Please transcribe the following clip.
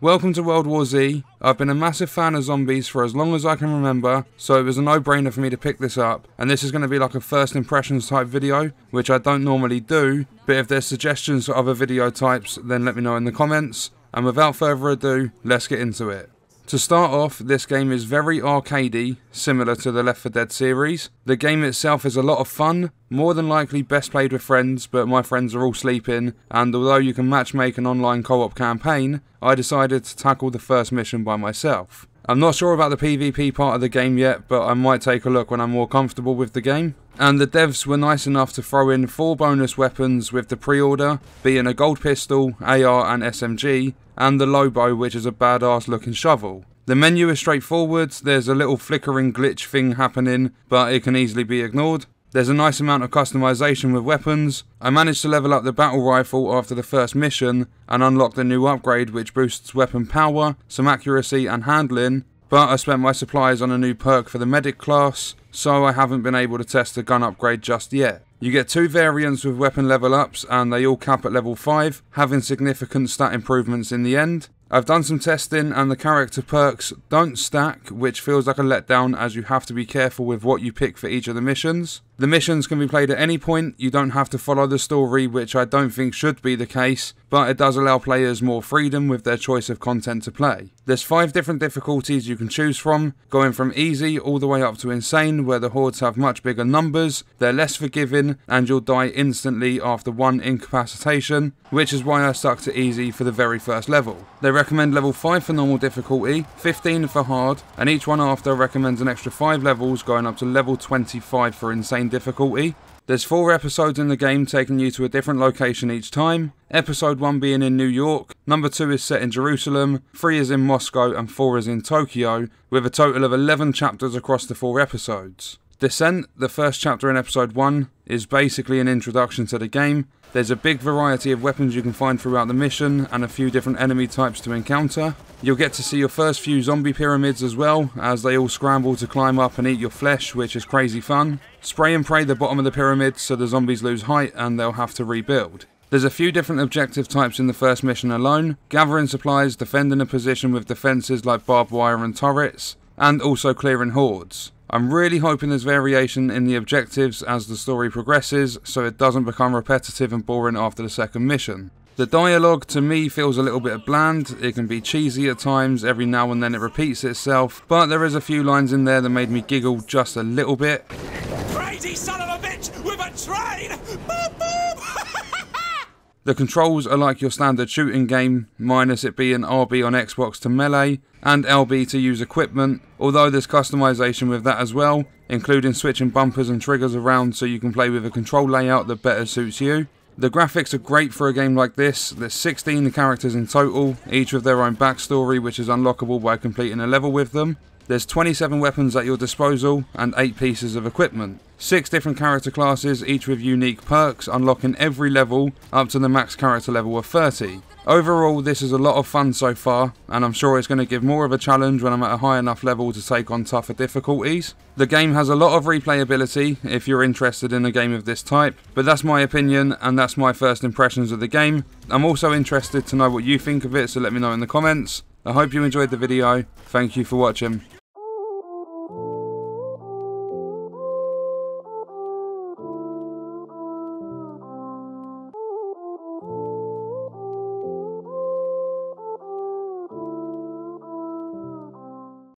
Welcome to World War Z. I've been a massive fan of zombies for as long as I can remember, so it was a no-brainer for me to pick this up, and this is going to be like a first impressions type video, which I don't normally do, but if there's suggestions for other video types, then let me know in the comments, and without further ado, let's get into it. To start off, this game is very arcadey, similar to the Left 4 Dead series. The game itself is a lot of fun, more than likely best played with friends, but my friends are all sleeping, and although you can matchmake an online co-op campaign, I decided to tackle the first mission by myself. I'm not sure about the PvP part of the game yet, but I might take a look when I'm more comfortable with the game. And the devs were nice enough to throw in 4 bonus weapons with the pre-order, being a gold pistol, AR and SMG, and the Lobo, which is a badass looking shovel. The menu is straightforward, there's a little flickering glitch thing happening, but it can easily be ignored. There's a nice amount of customization with weapons. I managed to level up the battle rifle after the first mission and unlock the new upgrade which boosts weapon power, some accuracy and handling, but I spent my supplies on a new perk for the medic class, so I haven't been able to test the gun upgrade just yet. You get 2 variants with weapon level ups and they all cap at level 5, having significant stat improvements in the end. I've done some testing and the character perks don't stack, which feels like a letdown as you have to be careful with what you pick for each of the missions. The missions can be played at any point, you don't have to follow the story, which I don't think should be the case, but it does allow players more freedom with their choice of content to play. There's 5 different difficulties you can choose from, going from easy all the way up to insane, where the hordes have much bigger numbers, they're less forgiving, and you'll die instantly after 1 incapacitation, which is why I stuck to easy for the very first level. They recommend level 5 for normal difficulty, 15 for hard, and each one after recommends an extra 5 levels going up to level 25 for insane difficulty. There's 4 episodes in the game taking you to a different location each time, episode 1 being in New York, number 2 is set in Jerusalem, 3 is in Moscow and 4 is in Tokyo, with a total of 11 chapters across the 4 episodes. Descent, the first chapter in episode 1, is basically an introduction to the game. There's a big variety of weapons you can find throughout the mission and a few different enemy types to encounter. You'll get to see your first few zombie pyramids as well, as they all scramble to climb up and eat your flesh, which is crazy fun. Spray and pray the bottom of the pyramid so the zombies lose height and they'll have to rebuild. There's a few different objective types in the first mission alone, gathering supplies, defending a position with defences like barbed wire and turrets, and also clearing hordes. I'm really hoping there's variation in the objectives as the story progresses, so it doesn't become repetitive and boring after the second mission. The dialogue to me feels a little bit bland, it can be cheesy at times, every now and then it repeats itself, but there is a few lines in there that made me giggle just a little bit. Crazy son of a bitch with a train! Boop, boop. The controls are like your standard shooting game, minus it being RB on Xbox to melee, and LB to use equipment, although there's customization with that as well, including switching bumpers and triggers around so you can play with a control layout that better suits you. The graphics are great for a game like this. There's 16 characters in total, each with their own backstory which is unlockable by completing a level with them. There's 27 weapons at your disposal and 8 pieces of equipment. 6 different character classes, each with unique perks, unlocking every level up to the max character level of 30. Overall, this is a lot of fun so far, and I'm sure it's going to give more of a challenge when I'm at a high enough level to take on tougher difficulties. The game has a lot of replayability if you're interested in a game of this type, but that's my opinion and that's my first impressions of the game. I'm also interested to know what you think of it, so let me know in the comments. I hope you enjoyed the video. Thank you for watching.